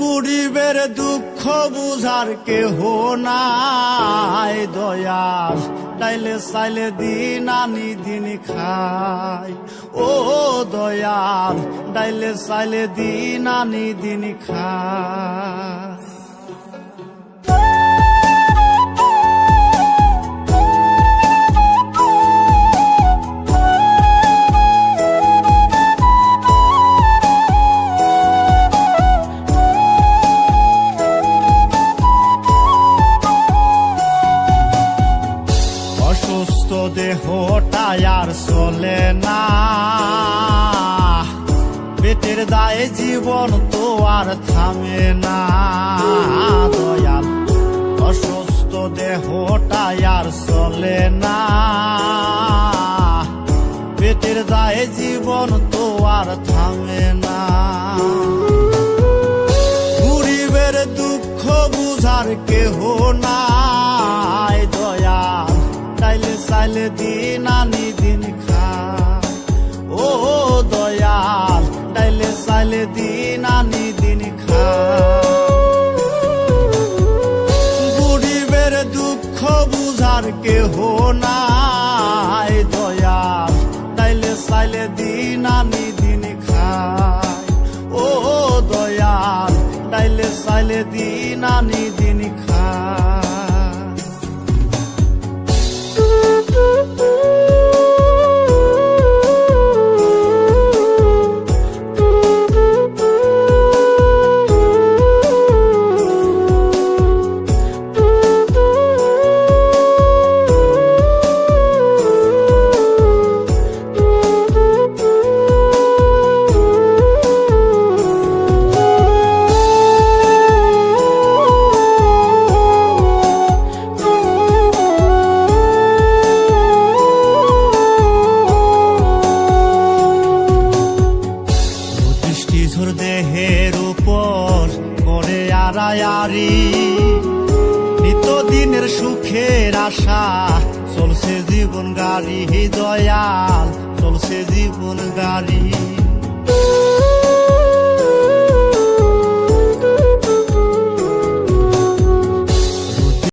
গরিবের দুঃখ বুঝার কেহ নাই দয়াল, ডাইলে চাইলে দিন আনি দিন খাই। ও দয়াল, ডাইলে চাইলে দিন আনি দিন খাই। অসুস্থ দেহটা আর চলে না, পেটের দায়ে জীবন তো আর থামে না দয়াল। অসুস্থ দেহটা আর চলে না, পেটের দায়ে জীবন তো আর থামে না। গরিবের দুঃখ বুঝার কেহ নাই দয়াল, ডাইলে চাইলে দিন আনি দিন খাই। ও দয়াল, ডাইলে চাইলে দিন আনি দিন খাই। গরিবের দুঃখ বুঝার কেহ নাই দয়াল, ডাইলে চাইলে দিন আনি দিন খাই। ও দয়াল, ডাইলে চাইলে দিন আনি দিন খাই। দেহের উপর করে আড়ায়ারি, নিত্যদিনের সুখের আশা চলছে জীবন গাড়ি দয়াল, চলছে জীবন গাড়ি।